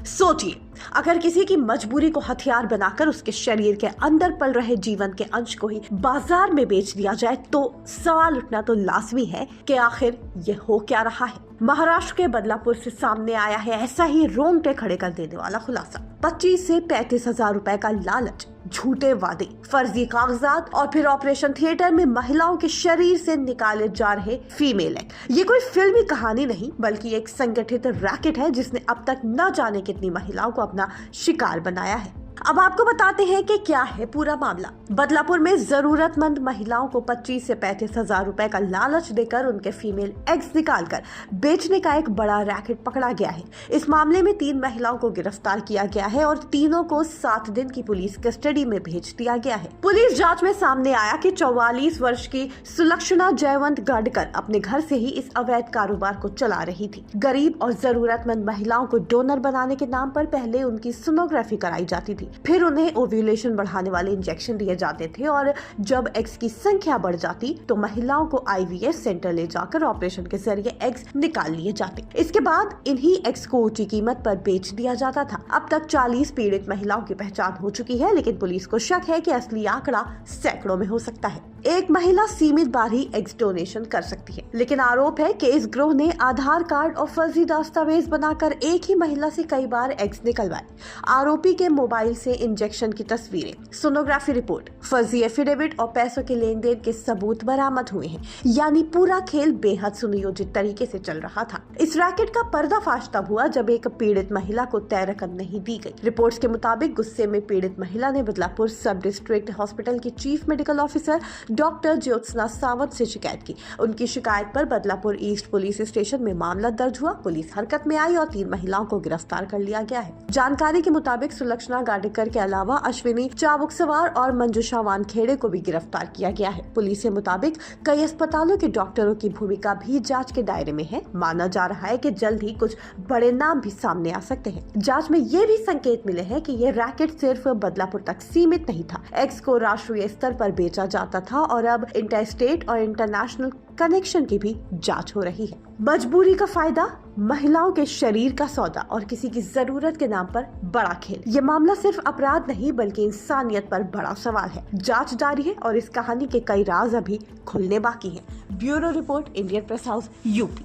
सोचिए, अगर किसी की मजबूरी को हथियार बनाकर उसके शरीर के अंदर पल रहे जीवन के अंश को ही बाजार में बेच दिया जाए तो सवाल उठना तो लाजमी है कि आखिर ये हो क्या रहा है। महाराष्ट्र के बदलापुर से सामने आया है ऐसा ही रोंगटे खड़े कर देने वाला खुलासा। 25 से 35 हजार रुपए का लालच, झूठे वादे, फर्जी कागजात और फिर ऑपरेशन थिएटर में महिलाओं के शरीर से निकाले जा रहे फीमेल एग। ये कोई फिल्मी कहानी नहीं बल्कि एक संगठित रैकेट है जिसने अब तक न जाने कितनी महिलाओं को अपना शिकार बनाया है। अब आपको बताते हैं कि क्या है पूरा मामला। बदलापुर में जरूरतमंद महिलाओं को 25 से 35 हजार रुपए का लालच देकर उनके फीमेल एग्स निकालकर बेचने का एक बड़ा रैकेट पकड़ा गया है। इस मामले में 3 महिलाओं को गिरफ्तार किया गया है और तीनों को 7 दिन की पुलिस कस्टडी में भेज दिया गया है। पुलिस जांच में सामने आया कि 44 वर्ष की सुलक्षणा जयवंत गढ़कर अपने घर से ही इस अवैध कारोबार को चला रही थी। गरीब और जरूरतमंद महिलाओं को डोनर बनाने के नाम पर पहले उनकी सोनोग्राफी कराई जाती थी, फिर उन्हें ओव्यूलेशन बढ़ाने वाले इंजेक्शन दिए जाते थे और जब एग्स की संख्या बढ़ जाती तो महिलाओं को आईवीएफ सेंटर ले जाकर ऑपरेशन के जरिए एग्स निकाल लिए जाते। इसके बाद इन्हीं एग्स को ऊंची कीमत पर बेच दिया जाता था। अब तक 40 पीड़ित महिलाओं की पहचान हो चुकी है, लेकिन पुलिस को शक है कि असली आंकड़ा सैकड़ों में हो सकता है। एक महिला सीमित बार ही एग्स डोनेशन कर सकती है, लेकिन आरोप है कि इस गिरोह ने आधार कार्ड और फर्जी दस्तावेज बनाकर एक ही महिला से कई बार एग्स निकलवाए। आरोपी के मोबाइल से इंजेक्शन की तस्वीरें, सोनोग्राफी रिपोर्ट, फर्जी एफिडेविट और पैसों के लेन देन के सबूत बरामद हुए हैं। यानी पूरा खेल बेहद सुनियोजित तरीके से चल रहा था। इस रैकेट का पर्दाफाश तब हुआ जब एक पीड़ित महिला को तय रकम नहीं दी गई। रिपोर्ट्स के मुताबिक गुस्से में पीड़ित महिला ने बदलापुर सब डिस्ट्रिक्ट हॉस्पिटल की chief medical officer doctor Jyotsna Sawant से शिकायत की। उनकी शिकायत पर बदलापुर ईस्ट पुलिस स्टेशन में मामला दर्ज हुआ। पुलिस हरकत में आई और 3 महिलाओं को गिरफ्तार कर लिया गया है। जानकारी के मुताबिक सुलक्षणा गाडेकर के अलावा अश्विनी चाबुकसवार और मंजुषा वानखेड़े को भी गिरफ्तार किया गया है। पुलिस के मुताबिक कई अस्पतालों के डॉक्टरों की भूमिका भी जांच के दायरे में है। माना जा रहा है कि जल्द ही कुछ बड़े नाम भी सामने आ सकते हैं। जांच में ये भी संकेत मिले हैं कि ये रैकेट सिर्फ बदलापुर तक सीमित नहीं था। एग्स को राष्ट्रीय स्तर पर बेचा जाता था और अब इंटरस्टेट और इंटरनेशनल कनेक्शन की भी जांच हो रही है। मजबूरी का फायदा, महिलाओं के शरीर का सौदा और किसी की जरूरत के नाम पर बड़ा खेल। ये मामला सिर्फ अपराध नहीं बल्कि इंसानियत पर बड़ा सवाल है। जांच जारी है और इस कहानी के कई राज अभी खुलने बाकी हैं। Bureau report, Indian press house, UP.